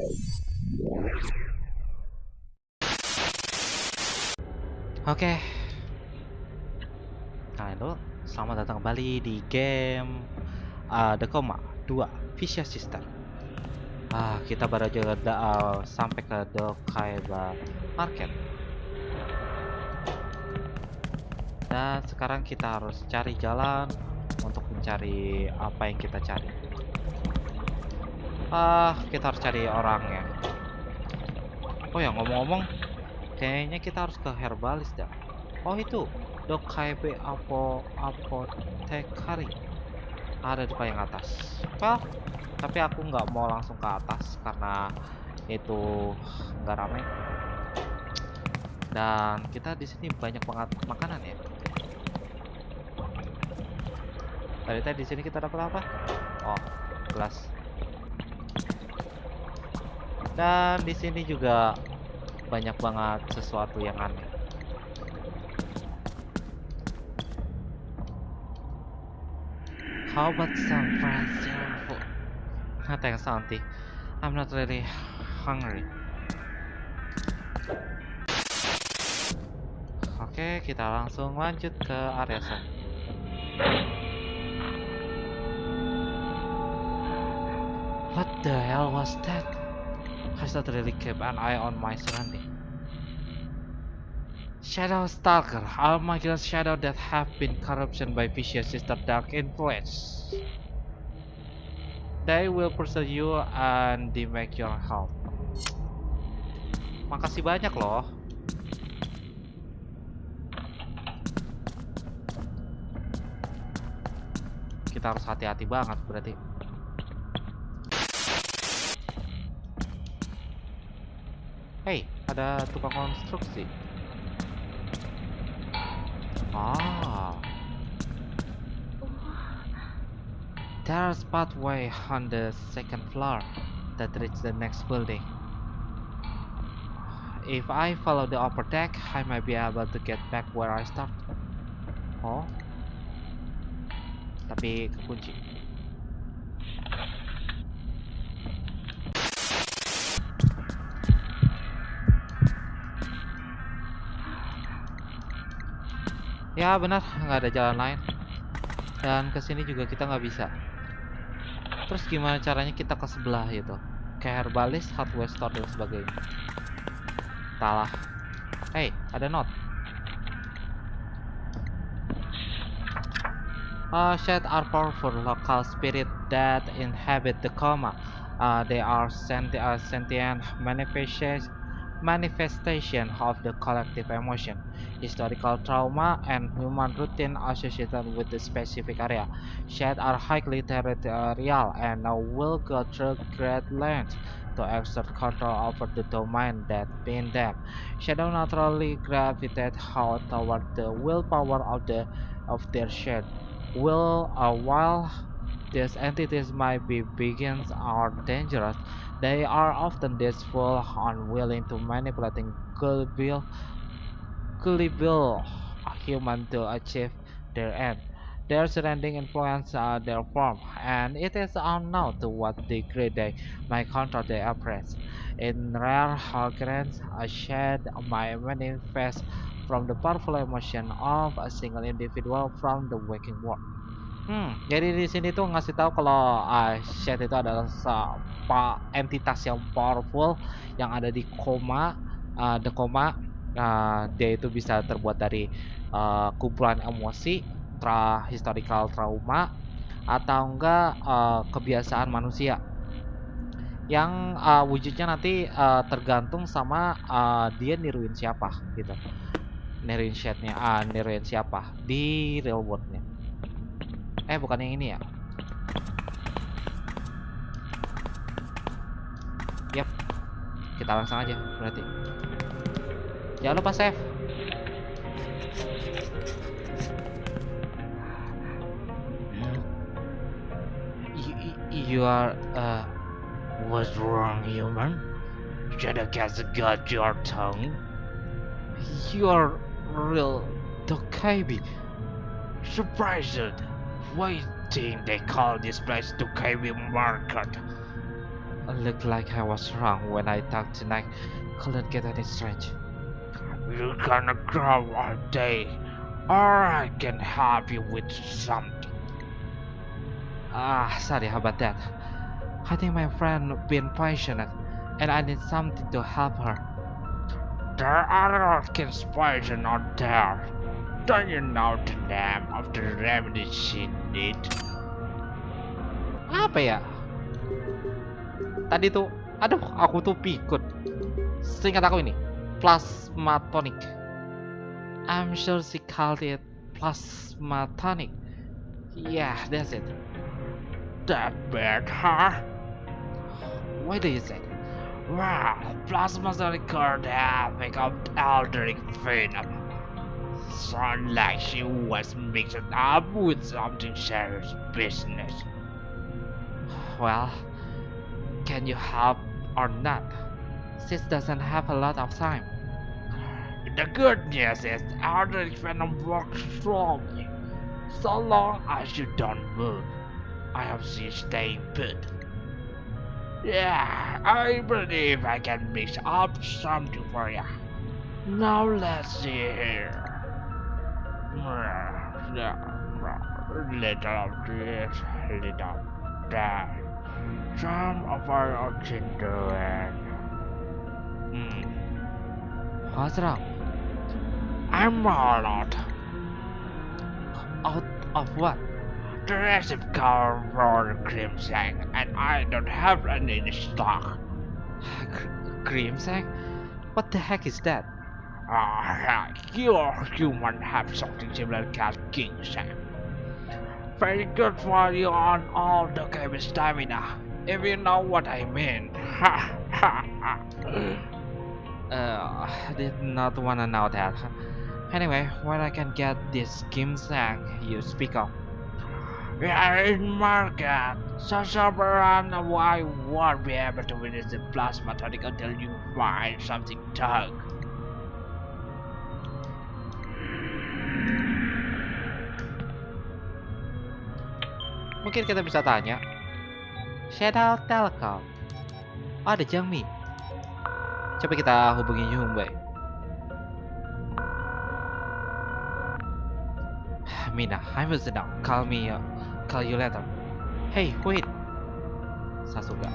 Oke, kalian dulu. Selamat datang kembali di game The Coma 2 Vicious Sister. Kita baru aja sampai ke Dokkaebi Market. Dan sekarang kita harus cari jalan untuk mencari apa yang kita cari. Kita harus cari orangnya. Oh ya, ngomong-ngomong, kayaknya kita harus ke herbalis dah. Oh itu, Dokkaebi apotekari. Ada di paling atas. Well, tapi aku nggak mau langsung ke atas karena itu nggak ramai. Dan kita di sini banyak banget makanan ya. Tadi di sini kita dapat apa? Oh, gelas. Dan di sini juga banyak banget sesuatu yang aneh. How about some friends food? Thanks, Auntie. I'm not really hungry. Oke, kita langsung lanjut ke area sana. What the hell was that? I should really keep an eye on my surroundings. Shadow Stalker, almighty shadow that have been corruption by vicious sister dark influence. They will pursue you and they make your help. Makasih banyak loh. Kita harus hati-hati banget berarti. Hey, ada tukang konstruksi. There's pathway on the second floor that reaches the next building. If I follow the upper deck, I might be able to get back where I started. Oh, tapi kekunci. Ya benar, nggak ada jalan lain. Dan kesini juga kita nggak bisa. Terus gimana caranya kita ke sebelah itu? Kayak herbalis, hardware store dan sebagainya. Entahlah. Hey, ada note. Shades are powerful local spirit that inhabit the coma. They are sentient manifestation of the collective emotion, historical trauma, and human routine associated with the specific area. Shades are highly territorial and will go through great lengths to exert control over the domain that bind them. Shadow naturally gravitate toward the willpower of their shade. While these entities might be beings or dangerous, they are often deceitful, unwilling to manipulating gullible human to achieve their end. Their surrounding influence their form, and it is unknown to what degree they may control their appearance. In rare occurrences, a shade might manifest from the powerful emotion of a single individual from the waking world. Jadi di sini tuh ngasih tahu kalau shade itu adalah entitas yang powerful yang ada di koma, the coma. Dia itu bisa terbuat dari kumpulan emosi, historical trauma, atau enggak kebiasaan manusia yang wujudnya nanti tergantung sama dia niruin siapa gitu, niruin shade-nya, niruin siapa di real world-nya. Bukan yang ini ya. Yap, kita langsung aja berarti. Jangan lupa save. You are what's wrong, human? Shadow has got your tongue. You are real Dokkaebi. Surprised. Why think they call this place Dokkaebi Market? Looked like I was wrong when I thought tonight couldn't get any strange. You gonna grow all day, or I can help you with something. Sorry about that. I think my friend been passionate, and I need something to help her. There are all kinds of poison out there. Don't you know the name of the remedy she need? Apa ya? Tadi tuh, aduh, aku tuh pikun. Seingat aku ini, plasma tonic. I'm sure she called it plasma tonic. Yeah, that's it. That bad, huh? Why do you say that? Well, plasma tonic could make up eldritch venom. Sound like she was mixed up with something serious business. Well, can you help or not? Sis doesn't have a lot of time. The good news is eldritch venom works strongly. So long as you don't move, I have seen staying put. Yeah, I believe I can mix up something for you. Now let's see here. Little of this, little of that. Some of our options do it. What's wrong? I'm all out. Out of what? The recipe called for crimson, and I don't have any in stock. Crimson? What the heck is that? Your human have something similar called ginseng. Very good for you on all Dokkaebi stamina, if you know what I mean. Did not wanna know that. Anyway, where I can get this ginseng you speak of? We are in market, so around I won't be able to witness the plasma tonic until you find something dug. Mungkin kita bisa tanya. Shadow Telecom. Oh, ada Jangmi. Coba kita hubungi Yungwei. Mina, I must now. Call you later. Hey, wait. Sasuga.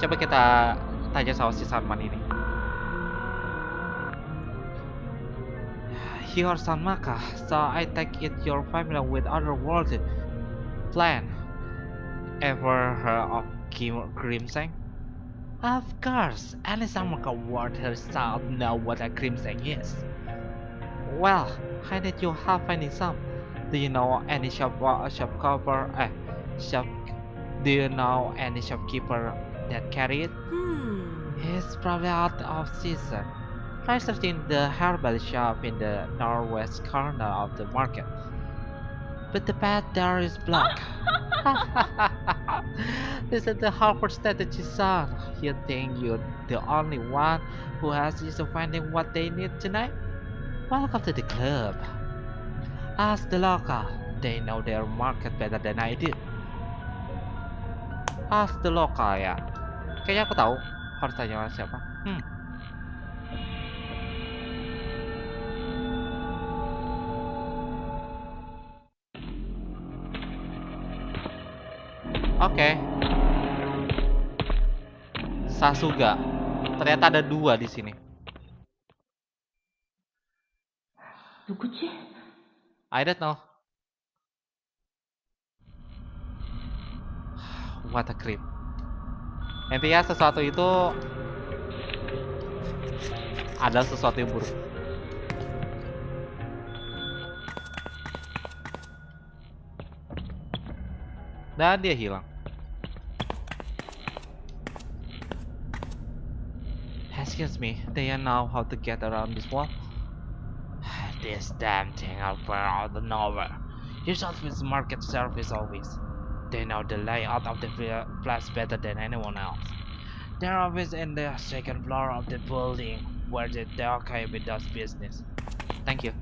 Coba kita tanya sama si Sanman ini. You're Sanmaka, so I take it you're familiar with otherworldly plan. Ever heard of Crimson? Of course, any Sanmaka word herself know what a Crimson is. Well, I need your help finding some. Do you know any shopkeeper that carry it? He's probably out of season. Try searching the herbal shop in the northwest corner of the market. But the path there is blocked. This is the Harvard strategy, son. You think you're the only one who has ease of finding what they need tonight? Welcome to the club. Ask the local. They know their market better than I do. Ask the local ya. Kayaknya aku tahu harus tanya siapa. Oke. Sasuga. Ternyata ada 2 di sini. I don't know. What a creep. Intinya sesuatu itu ada sesuatu yang buruk. Dan dia hilang. Excuse me, do you know how to get around this wall? This damn thing out out of nowhere. You should with market service always. They know the layout of the place better than anyone else. They're always in the second floor of the building where the Dokkaebi does business. Thank you.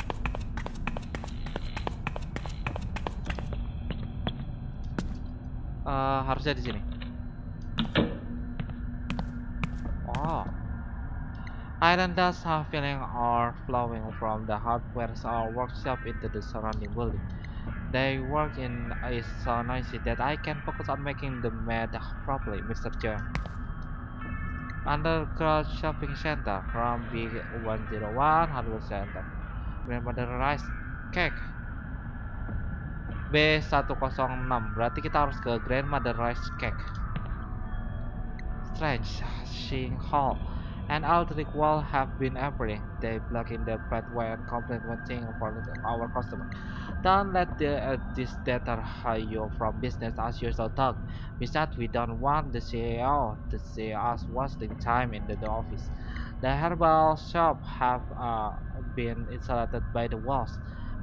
Harusnya di sini. Oh, island dust filling or flowing from the hardware workshop into the surrounding building. They work in is so noisy that I can focus on making the math properly, Mr. John. Underground shopping center from B101 Hardware Center. Grandmother Rice Cake B106. Berarti kita harus ke Grandmother Rice Cake. Strange, Ching Hall and Aldrich Wall have been appearing. They block in the pathway and complain one thing for our customer. Don't let this deter you from business as usual talk. Besides, we don't want the CEO to see us wasting time in the office. The herbal shop have been insulated by the walls,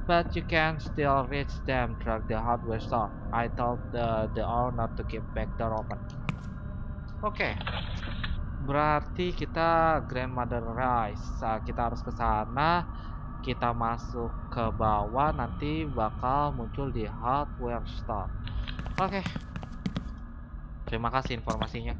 but you can still reach them through the hardware store. I told the owner to keep back door open. Oke, berarti kita Grandmother Rise. Kita harus ke sana. Kita masuk ke bawah, nanti bakal muncul di hardware store. Oke, terima kasih informasinya.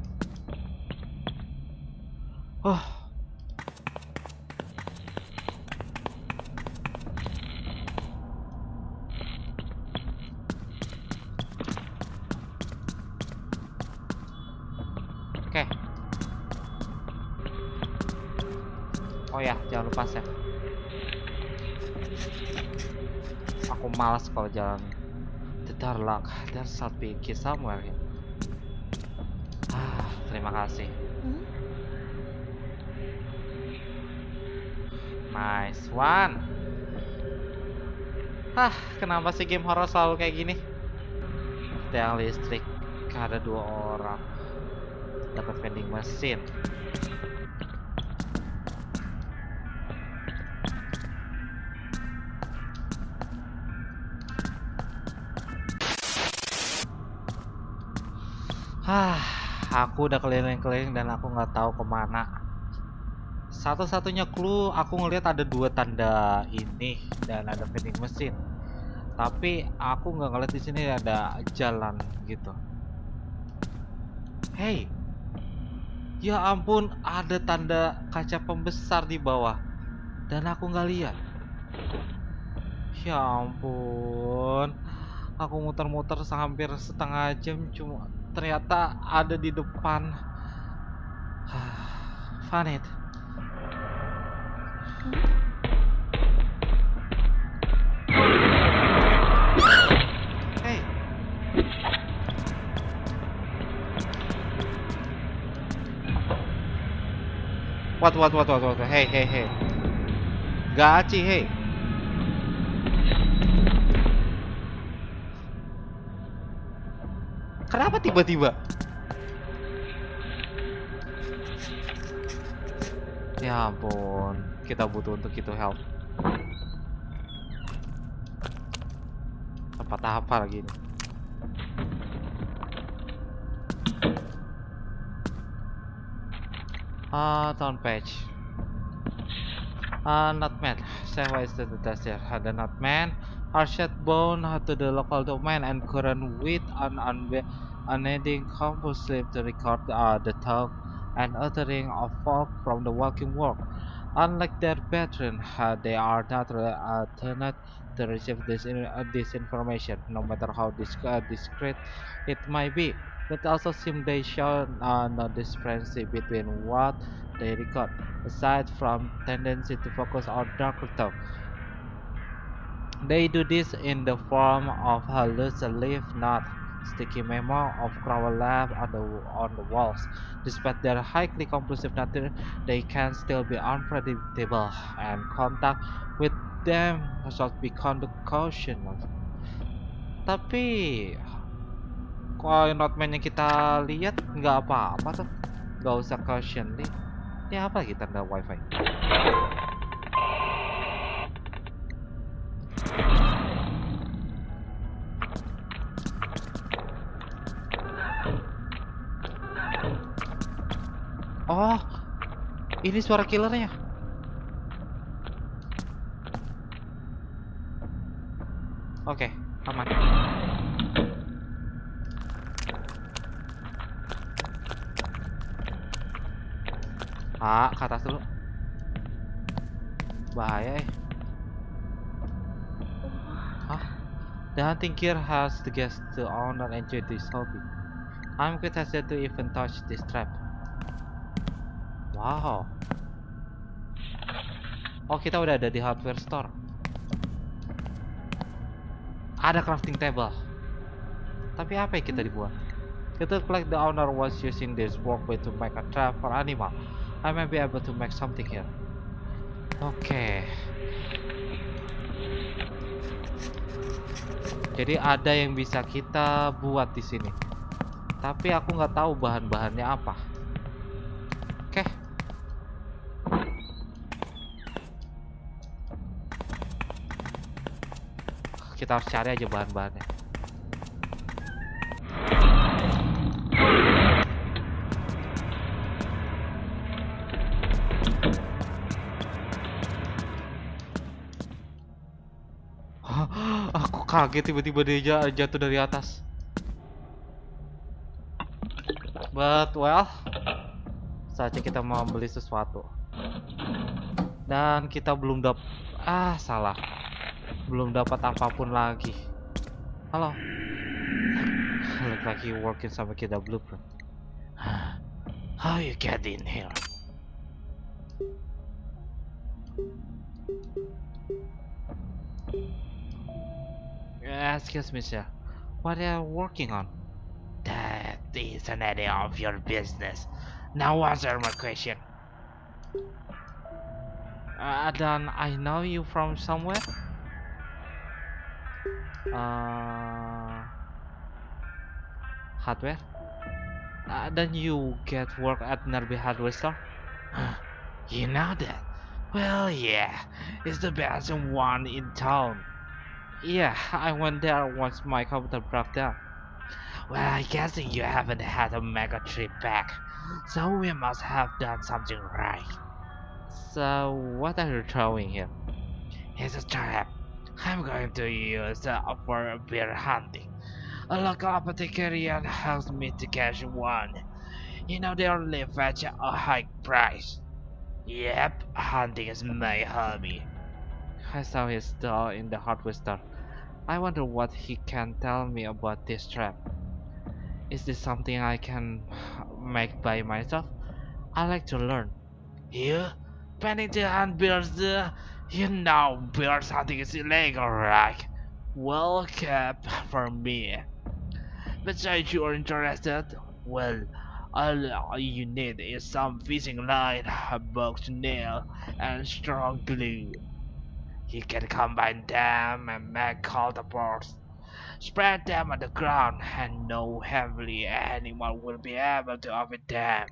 Oke. Oh ya, jangan lupa save. Aku malas kalau jalan. The dark, there should be key somewhere here. Terima kasih. Nice one. Kenapa sih game horror selalu kayak gini? Tiang listrik, ada 2 orang. Dapat vending machine. Aku udah keliling-keliling dan aku nggak tahu kemana. Satu-satunya clue aku ngelihat ada 2 tanda ini dan ada vending machine. Tapi aku nggak ngeliat di sini ada jalan gitu. Hey, ya ampun, ada tanda kaca pembesar di bawah dan aku nggak lihat. Ya ampun, aku muter-muter hampir setengah jam cuma ternyata ada di depan. Funny. Hey. What? Hey. Gachi, hey. Kenapa tiba-tiba? Ya ampun, kita butuh untuk itu help. Tempat apa lagi ini? Town page. Not man. Say why is the test here? The not man are shut bone to the local domain and current with an unending compost sleep to record the talk and uttering of folk from the walking world. Unlike their brethren, they are not turned to receive this information, no matter how discreet it might be. But also seem they show no discrepancy between what they record, aside from tendency to focus on darker talk. They do this in the form of a loose leaf knot, sticky memo of crawl lab on the walls. Despite their highly conclusive nature, they can still be unpredictable, and contact with them should be caution. Tapi kalau notman yang kita lihat nggak apa-apa tuh, nggak usah caution nih. Ini apa kita tanda wifi? Oh, ini suara killernya. Oke, aman. Ah, ke atas dulu. Bahaya Hah? The hunting gear has the guest the owner enjoy this hobby. I'm quite hesitant to even touch this trap. Wow. Oh, kita udah ada di hardware store. Ada crafting table. Tapi apa yang kita dibuat? It looks like the owner was using this walkway to make a trap for animal. I may be able to make something here. Oke. Jadi ada yang bisa kita buat di sini. Tapi aku nggak tahu bahan-bahannya apa. Oke. Kita harus cari aja bahan-bahannya. Aku kaget tiba-tiba dia jatuh dari atas. But well, saatnya kita mau beli sesuatu. Dan kita belum salah. Belum dapat apapun lagi. Halo. Look like you working sama kita blueprint. How you get in here? Excuse me, sir. What are you working on? That isn't any of your business. Now answer my question. Then I know you from somewhere? Hardware? Then you get work at nearby hardware store? You know that? Well, yeah. It's the best one in town. Yeah, I went there once my computer broke down. Well, I guess you haven't had a mega trip back, so we must have done something right. So, what are you throwing here? It's a trap. I'm going to use for bear hunting. A local apothecarian helps me to catch one. You know they only fetch a high price. Yep, hunting is my hobby. I saw his stall in the hardware store. I wonder what he can tell me about this trap. Is this something I can make by myself? I like to learn. You? Planning to hunt bears? You know bears hunting is illegal, right? Well, cap for me. Besides, you're interested? Well, all you need is some fishing line, a box nail, and strong glue. You can combine them and make counterparts. Spread them on the ground, and no heavily animal will be able to avoid them.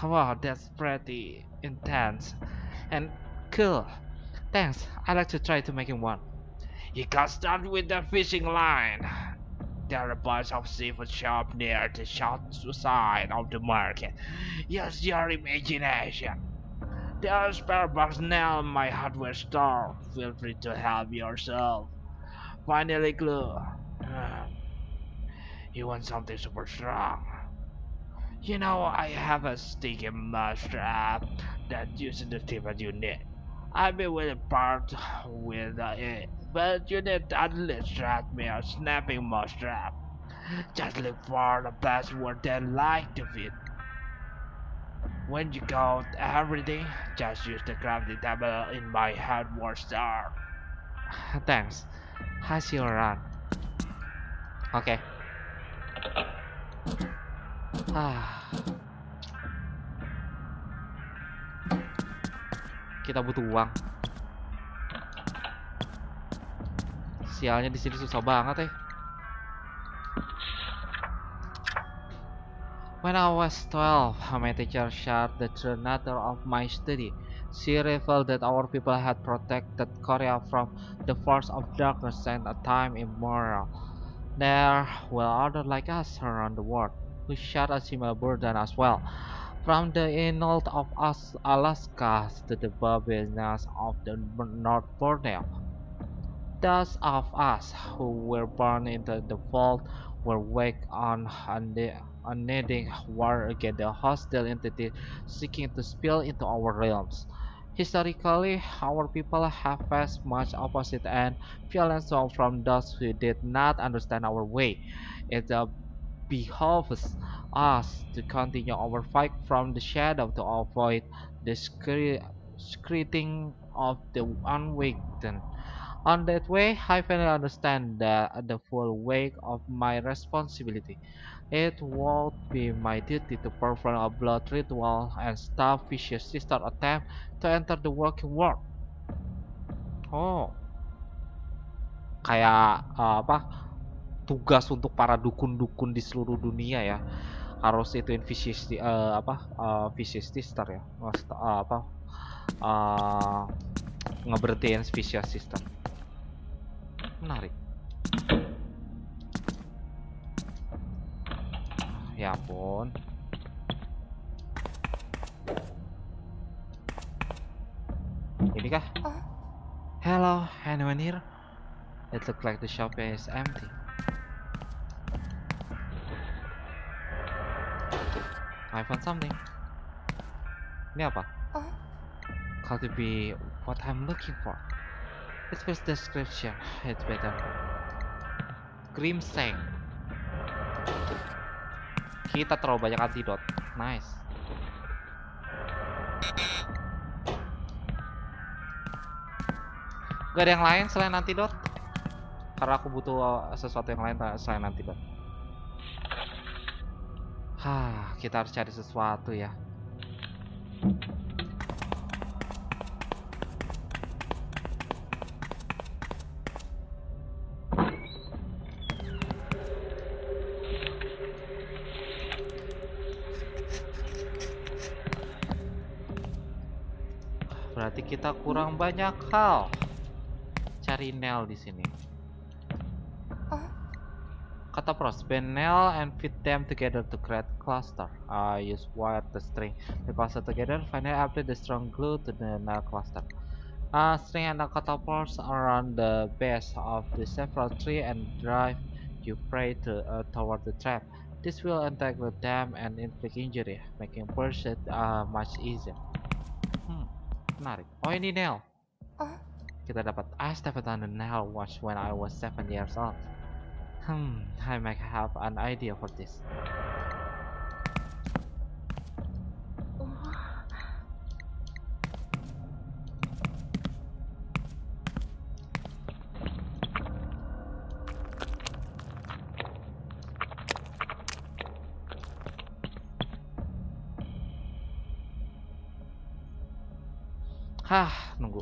Wow, that's pretty intense and cool. Thanks, I'd like to try to making one. You can start with the fishing line. There are a bunch of seafood shops near the south side of the market. Use your imagination. There are spare box now in my hardware store. Feel free to help yourself. Finally, glue. You want something super strong? You know, I have a sticky mousetrap that uses the tip that you need. I'd be willing to part with it, but you need at least trap me a snapping mousetrap. Just look for the password they like to fit. When you got everything, just use the crafting table in my hardware store. Thanks. I see you around. Okay. Kita butuh uang. Sialnya di sini susah banget. When I was 12, my teacher shared the true nature of my study. She revealed that our people had protected Korea from the force of darkness and a time immemorial. There were others like us around the world who shared a similar burden as well. From the Inuit of Alaska to the Babinas of the North Borneo, those of us who were born into the fold were waked unending war against the hostile entity seeking to spill into our realms. Historically, our people have faced much opposite and violence from those who did not understand our way. It behoves us to continue our fight from the shadow to avoid the screeching of the unwakened. On that way, I finally understand the full weight of my responsibility. It would be my duty to perform a blood ritual and stop vicious sister attempt to enter the working world. Oh, kayak apa? Tugas untuk para dukun-dukun di seluruh dunia ya. Harus ituin vicious vicious sister ya. Uh, Ngeberhentiin vicious sister. Menarik. Ya ampun. Ini kah? Hello, anyone here? It looks like the shop is empty. I found something. Ini apa? Could it be what I'm looking for? It fits the description. It's better. Crimson. Kita terlalu banyak antidot. Nice. Gak ada yang lain selain antidot? Karena aku butuh sesuatu yang lain selain antidot. Kita harus cari sesuatu ya. Berarti kita kurang banyak hal. Cari nail di sini. Kata pros, bend nail and fit them together to create cluster. Use wire to string the cluster together. Finally apply the strong glue to the nail cluster. String and catapults around the base of the several tree and drive you prey toward the trap. This will entangle them and inflict injury, making pursuit much easier. Menarik. Oh, ini nail. Kita dapat. I stepped on the nail once when I was 7 years old. I might have an idea for this. Nunggu.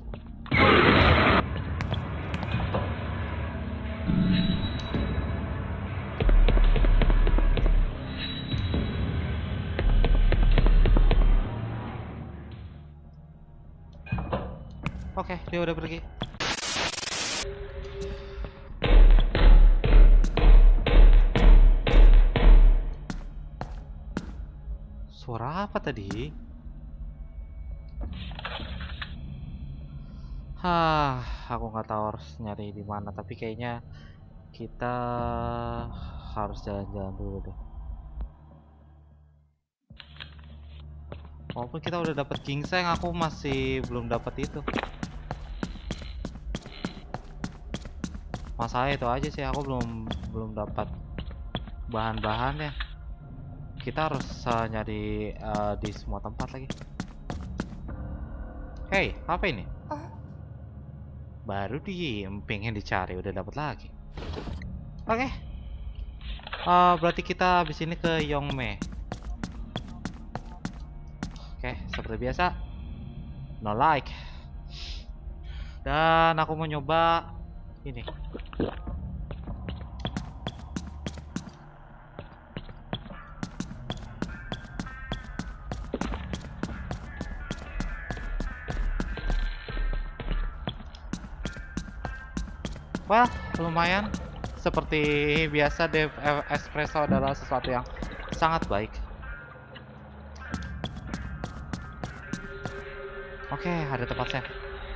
Oke, dia udah pergi. Suara apa tadi? Aku nggak tahu harus nyari di mana, tapi kayaknya kita harus jalan-jalan dulu deh. Walaupun kita udah dapat ginseng, aku masih belum dapat itu. Masalah itu aja sih, aku belum dapat bahan-bahannya. Kita harus nyari di semua tempat lagi. Hey, apa ini? Baru pengen dicari udah dapat lagi. Oke. Berarti kita habis ini ke Yongme. Oke, seperti biasa. No like. Dan aku mau nyoba ini. Wah, lumayan. Seperti biasa, Devespresso adalah sesuatu yang sangat baik. Oke, ada tempat save.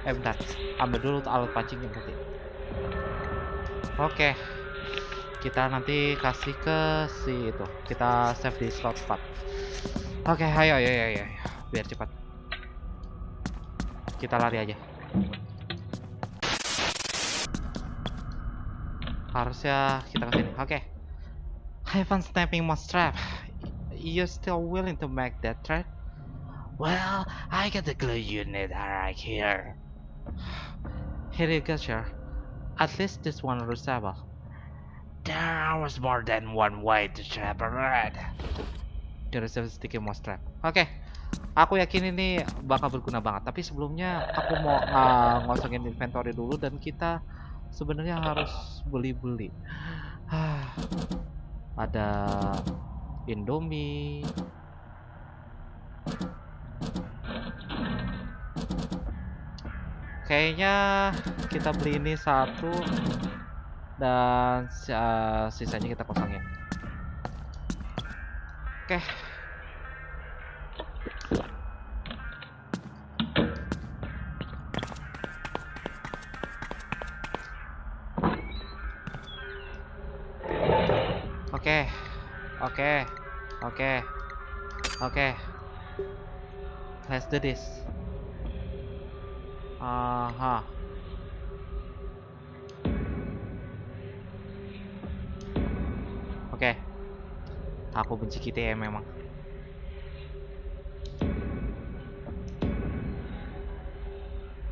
Bentar. Ambil dulu alat pancing yang penting. Oke. Kita nanti kasih ke si itu. Kita save di slot 4. Oke, ayo, ayo, ayo, ayo. Biar cepat. Kita lari aja. Harusnya kita ke sini. Oke. Heaven snapping mousetrap. You still willing to make that trade? Well, I got the glue you need right here. Here you go, sir. At least this one was usable. There was more than one way to trap a rat. There is a sticky mousetrap. Oke. Aku yakin ini bakal berguna banget. Tapi sebelumnya aku mau ngosongin inventory dulu dan kita sebenarnya harus beli-beli. Ada Indomie. Kayaknya kita beli ini satu dan sisanya kita kosongin. Oke. Oke. Let's do this. Oke. Aku benci KTM memang.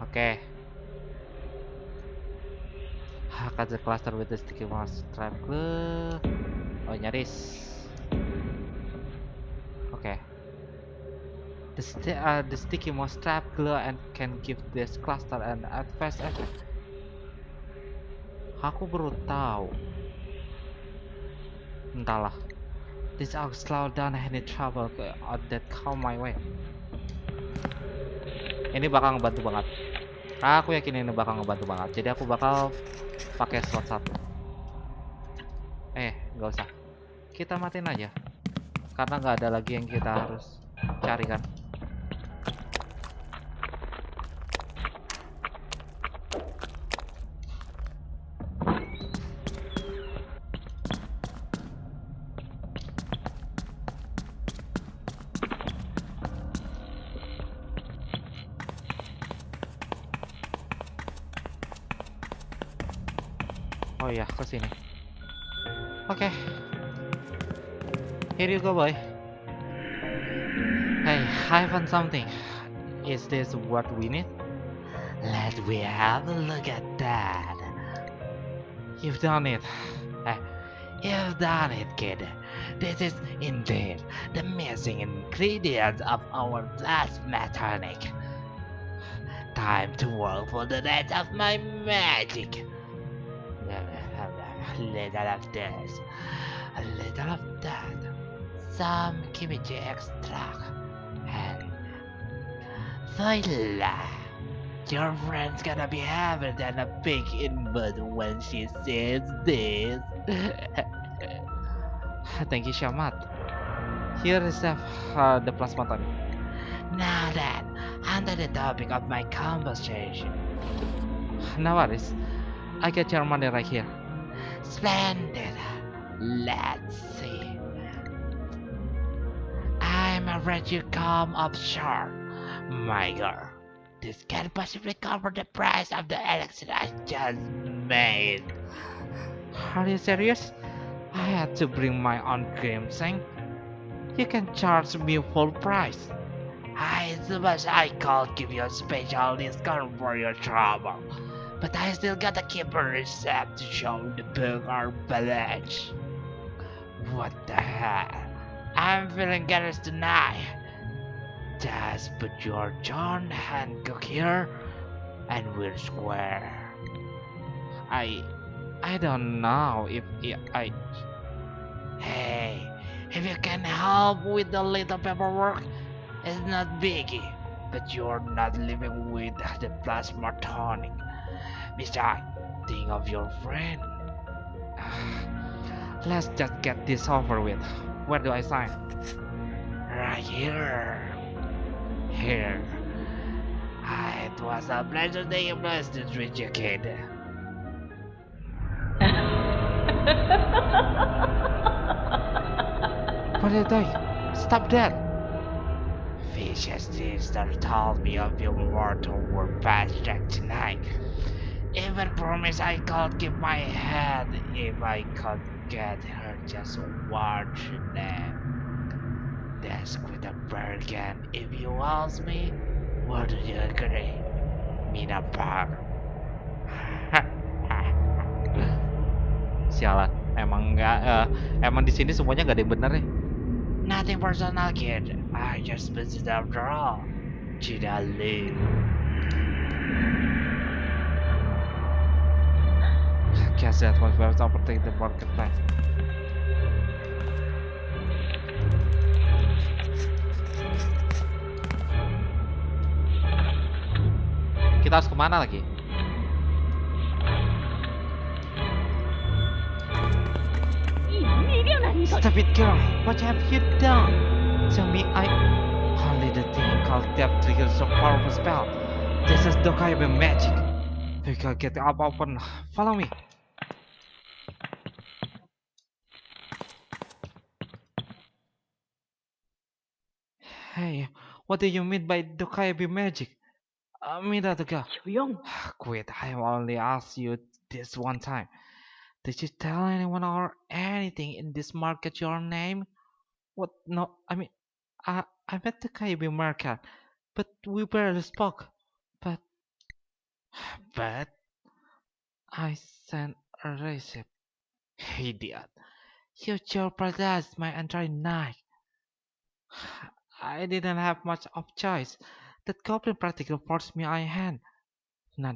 Oke. Cut the cluster with the sticky mouse trap glue. Oh, nyaris. Oke. The sticky mouse trap glue and can give this cluster an advanced effect. Aku baru tahu. Entahlah. This will slow down any trouble that come my way. Ini bakal ngebantu banget. Aku yakin ini bakal ngebantu banget. Jadi aku bakal pakai slot 1. Nggak usah. Kita matiin aja. Karena nggak ada lagi yang kita harus cari kan. Oh ya, ke sini. Oke. Here you go, boy. Hey, I found something. Is this what we need? Let we have a look at that. You've done it. You've done it, kid. This is indeed the missing ingredient of our plasma tonic. Time to work for the rest of my magic. A little of this, a little of that, some kimchi extract, and voila! Your friend's gonna be happier than a pig in mud when she sees this. Thank you, Shamat. Here is the plasma tonic. Now then, onto the topic of my conversation. No worries, I got your money right here. Splendid. Let's see. I'm afraid you come up short, my girl. This can't possibly cover the price of the elixir I just made. Are you serious? I had to bring my own cream, Ching. You can charge me full price. I suppose I can't give you a special discount for your trouble. But I still gotta keep a receipt to show the book or balance. What the hell? I'm feeling generous tonight. Just put your John Hancock here, and we're square. I don't know if I. Hey, if you can help with the little paperwork, it's not biggie. But you're not living with the plasma tonic. Besides, think of your friend. Let's just get this over with. Where do I sign? Right here. Here. It was a pleasure taking place to treat you, kid. What are you doing? Stop that! Vicious sister told me of your mortal were past track tonight. Even promised I could keep my head if I could get her just one name. That's quite a bargain if you ask me. What do you agree? Mina Park. Sialan, emang nggak, emang di sini semuanya nggak ada yang bener ya. Nothing personal, kid. I just visit after all. Cidalu. Guess that was very opportunity the marketplace. Kita harus kemana lagi? Stop it, girl! What have you done? Tell me only the thing called death triggers a powerful spell. This is Dokkaebi magic. We can get up open. Follow me. Hey, what do you mean by Dokkaebi magic? Mina the girl. Quit, I only asked you this one time. Did you tell anyone or anything in this market your name? What? No, I met the Kaibi market, but we barely spoke. But, but, I sent a receipt. Idiot. You jeopardized my entire night. I didn't have much of choice. That goblin practically forced me on hand. No,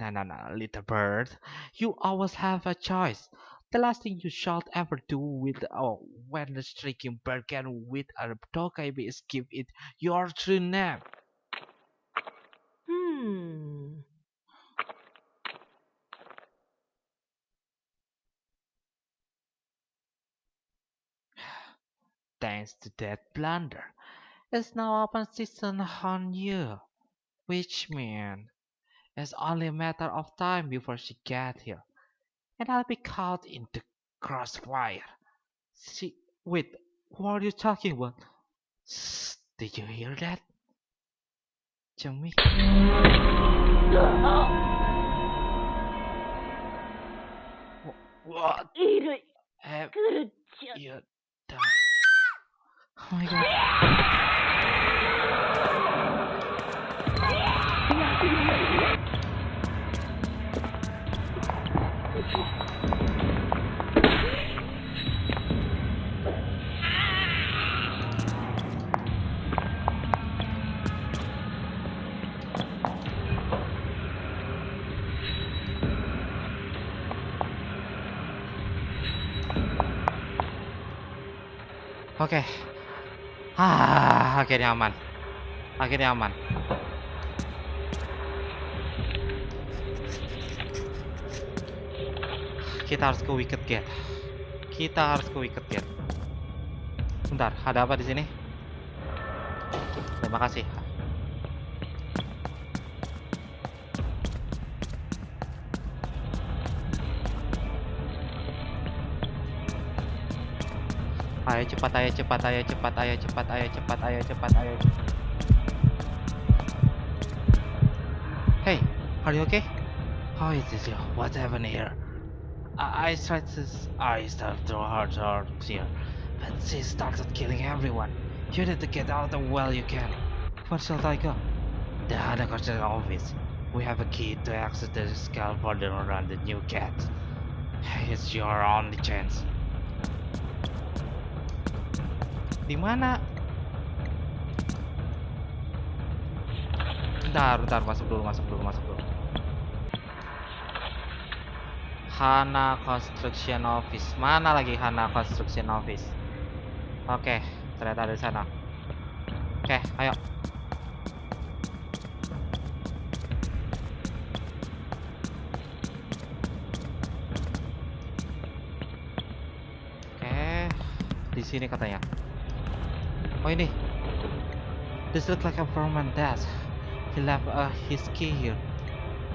little bird. You always have a choice. The last thing you should ever do with when the striking bargain with a Dokkaebi is give it your true name. Thanks to that blunder, it's now open season on you, which means it's only a matter of time before she gets here, and I'll be caught in the crossfire. See, wait, what are you talking about? Did you hear that? Jimmy? What have you done? Oh my god. Oke. Akhirnya aman. Akhirnya aman. Kita harus ke Wicked Gate. Kita harus ke Wicked Gate. Bentar, ada apa di sini? Terima kasih. Ayo cepat, ayo cepat, ayo cepat, ayo cepat, ayo cepat, ayo cepat, ayo. Hey, are you okay? How is this? What happened here? I tried to throw her here, but she started killing everyone. You need to get out of while you can. Where shall I go? The Hanakoshi office. We have a key to access the scaffolding around the new cat. It's your only chance. Di mana? Bentar, masuk dulu. Hana Construction Office. Mana lagi Hana Construction Office? Oke, ternyata ada di sana. Oke, ayo. Oke, di sini katanya. Oh ini. This looks like a permanent desk. He left his key here.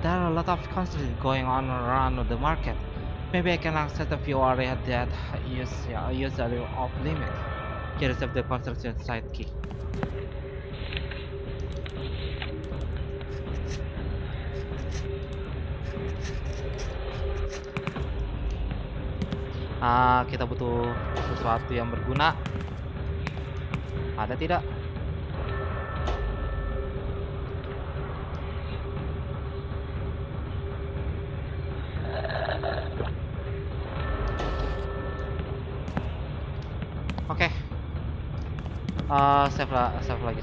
There are a lot of construction going on around the market. Maybe I can access a few areas that use a little off limit. Here is the construction site key. Kita butuh sesuatu yang berguna. Ada tidak? Oke. Save lagi.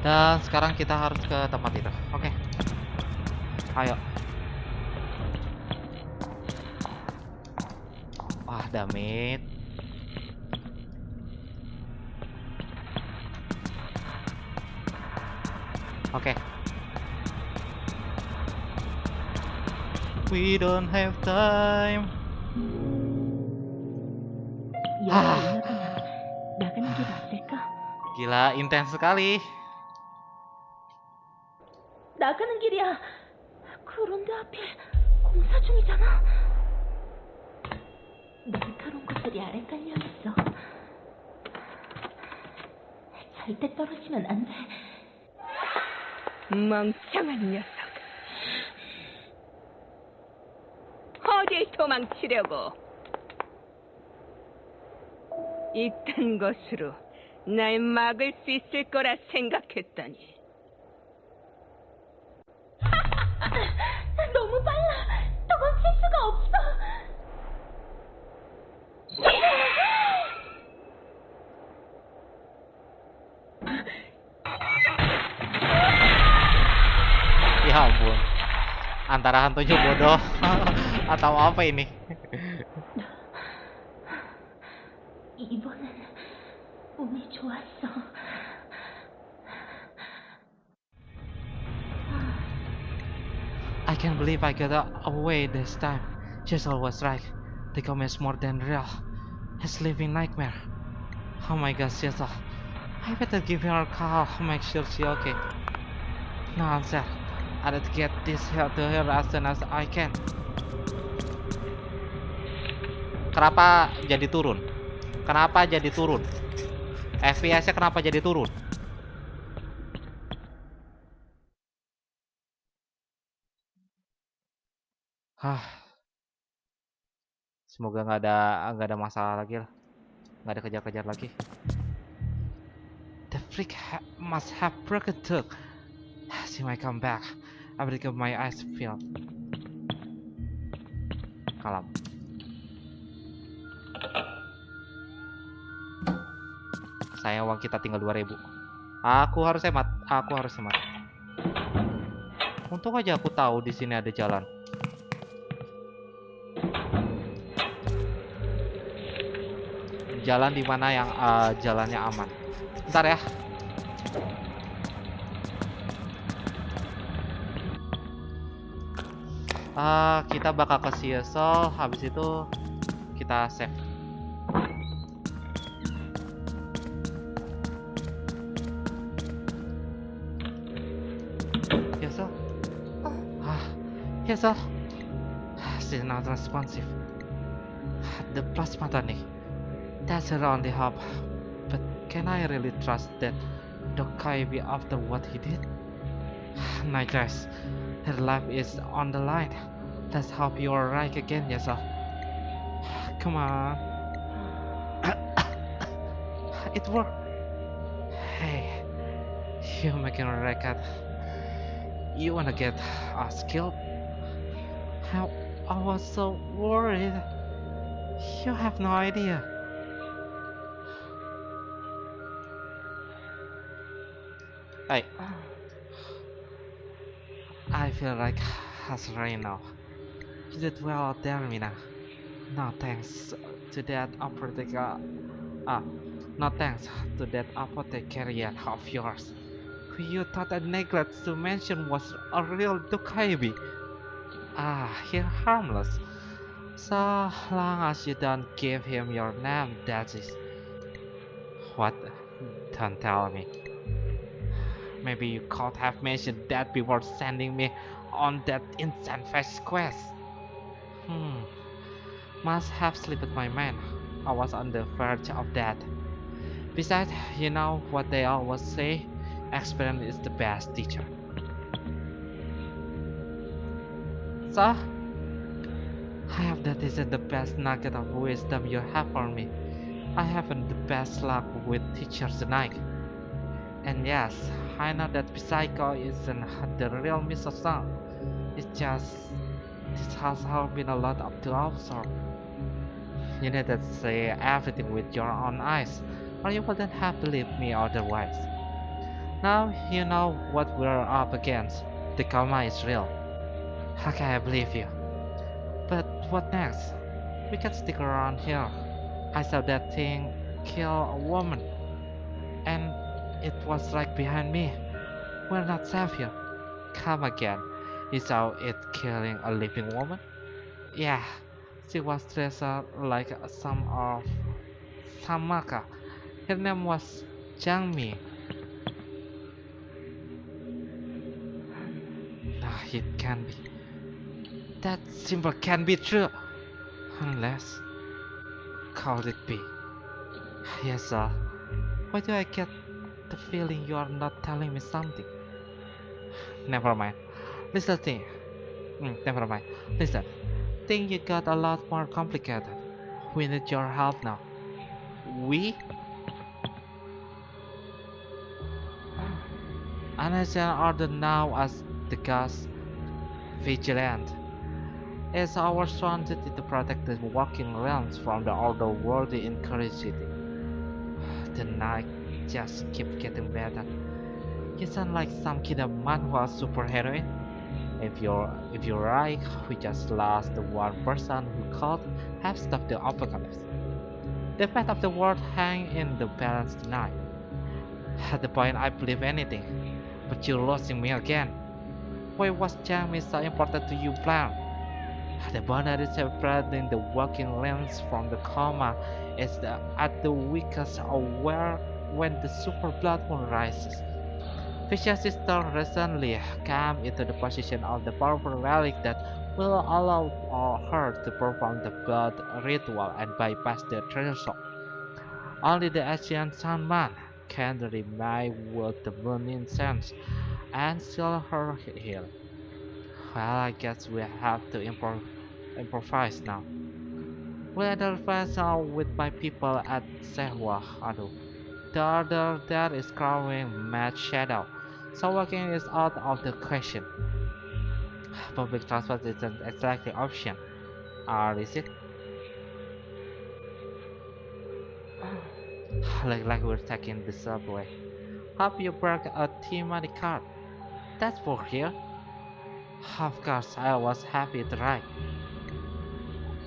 Dan sekarang kita harus ke tempat itu. Oke. Ayo. Wah, damit. Oke. We don't have time. Gila, intens sekali. 나가는 길이야. 그런데 하필 공사 중이잖아. 날카로운 것들이 아래 깔려 있어. 절대 떨어지면 안 돼. 멍청한 녀석. 어딜 도망치려고? 이딴 것으로 날 막을 수 있을 거라 생각했더니. 너무 빨라. 도망칠 수가 없어. Ya ampun. Antara hantunya bodoh atau apa ini? 이번엔 운이 좋았어. I can't believe I got away this time. Cecil was right. The Coma is more than real. It's living nightmare. Oh my god, Cecil. I better give her a call. Make sure she's okay. No answer. I need to get this help to her as soon as I can. Kenapa jadi turun? FPS-nya kenapa jadi turun? Semoga nggak ada masalah lagi lah, nggak ada kejar-kejar lagi. The freak must have broken through. She might come back. I will keep my eyes peeled. Kalem. Sayang uang kita tinggal 2000. Aku harus hemat. Untung aja aku tahu di sini ada jalan. Jalan di mana yang jalannya aman. Bentar ya. Kita bakal ke Sialan, habis itu kita save. Sialan. She's not responsive. The plasma tonic. That's her only hope. But can I really trust that Dokkaebi after what he did? No choice. Her life is on the line. Let's hope you are right again, yourself. Come on. It worked. Hey, you making a record. You wanna get us killed? I was so worried. You have no idea. Hey, I feel like us right now. You did well out there, Mina. No thanks to that no thanks to that apothecarian of yours, who you thought I neglected to mention was a real Dokkaebi. He's harmless. So long as you don't give him your name, that is. What? Don't tell me. Maybe you could have mentioned that before sending me on that insane fast quest. Hmm, must have slipped my mind. I was on the verge of that. Besides, you know what they always say, experience is the best teacher. So, I hope that isn't the best nugget of wisdom you have for me. I haven't the best luck with teachers tonight. And yes, I know that Psycho isn't the real Mr. Sun. It's just, this has all been a lot of to observe. You need to see everything with your own eyes, or you wouldn't have believed me otherwise. Now you know what we're up against. The coma is real. How can I believe you? But what next? We can stick around here. I saw that thing kill a woman, and it was right behind me. We're not safe here. Come again. You saw it killing a living woman? Yeah, she was dressed up like some of Samaka. Her name was Jangmi. No, it can't be. That simple can't be true. Unless, could it be? Yes, sir. Why do I get the feeling you are not telling me something? Never mind. Listen, thing. Never mind. Listen. Thing you got a lot more complicated. We need your help now. We? An order now as the Ghost Vigilant. It's our sworn duty to protect the walking realms from the otherworldly incuriosity. The night just keeps getting better. You sound like some kind of manhwa superheroine. If you're right, we just lost the one person who could have stopped the apocalypse. The fate of the world hang in the balance tonight. At the point I believe anything, but you're losing me again. Why was Jamie so important to you, Plan? The boundary separating the walking limbs from the coma is at the weakest aware when the super blood moon rises. Fisher's sister recently came into the possession of the powerful relic that will allow her to perform the blood ritual and bypass the threshold. Only the ancient Sandman can remain with the moon incense and seal her heal. Well, I guess we have to improvise now. We advance with my people at Sehwa Adu. The order that is growing mad shadow, so walking is out of the question. Public transport isn't exactly option, or is it? like we're taking the subway. Hope you brought a T-money card. That's for here. Of course, I was happy to ride.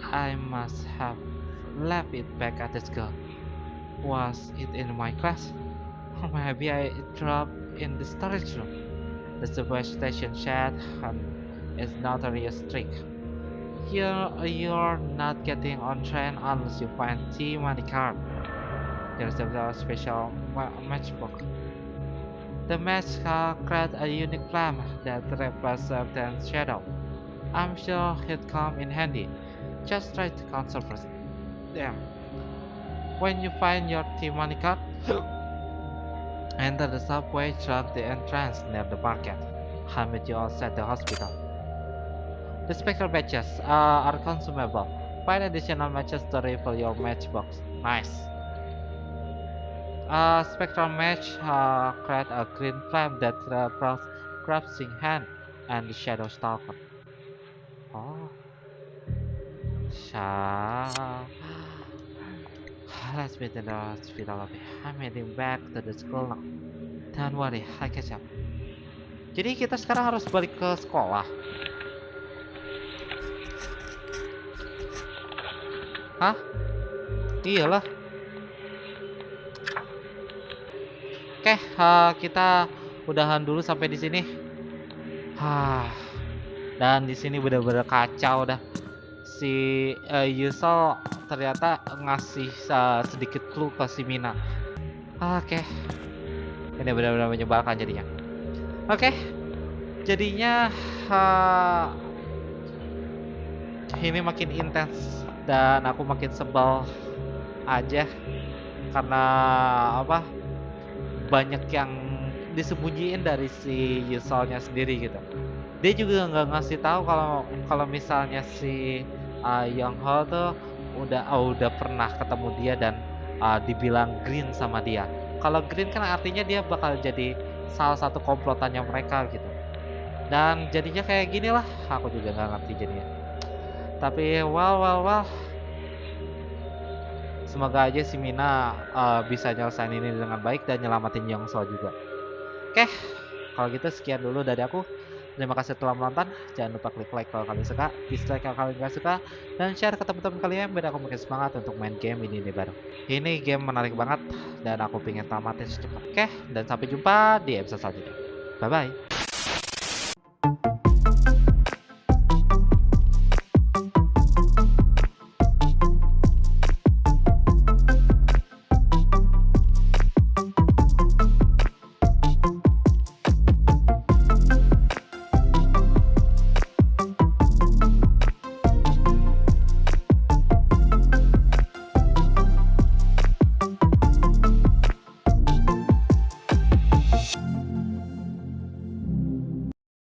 I must have left it back at the school. Was it in my class? Or maybe I dropped in the storage room. The subway station shed and is notorious strict. You're not getting on train unless you find T-money card. There's a very special matchbook. The match creates a unique flame that represents shadow. I'm sure he'd come in handy. Just try to conserve them. When you find your T-money card, enter the subway through the entrance near the market. I'll meet you outside the hospital. The spectral matches are consumable. Find additional matches to refill your matchbox. Nice. Spectral match create a green flame that grabs in hand and the shadow stalker. Oh, Sha. Let's meet in the hospital lobby. I'm heading back to the school now. Don't worry, I catch up. Jadi kita sekarang harus balik ke sekolah. Hah? Iyalah. Oke, kita udahan dulu sampai di sini. Dan di sini bener-bener kacau dah. Si Yusol ternyata ngasih sedikit clue ke si Mina. Oke, ini benar-benar menyebalkan jadinya. Oke, Jadinya eh, ini makin intens dan aku makin sebel aja karena apa? Banyak yang disembunyiin dari si Yusolnya sendiri gitu. Dia juga nggak ngasih tahu kalau kalau misalnya si Young Ho tuh udah pernah ketemu dia dan dibilang green sama dia. Kalau green kan artinya dia bakal jadi salah satu komplotannya mereka gitu. Dan jadinya kayak gini lah, aku juga nggak ngerti jadinya. Tapi well, semoga aja si Mina bisa nyelesain ini dengan baik dan nyelamatin Yongso juga. Oke, kalau gitu sekian dulu dari aku. Terima kasih telah menonton. Jangan lupa klik like kalau kalian suka, dislike kalau kalian gak suka, dan share ke teman-teman kalian biar aku makin semangat untuk main game ini bareng. Ini game menarik banget dan aku pengen tamatin secepat. Oke, dan sampai jumpa di episode selanjutnya. Bye bye.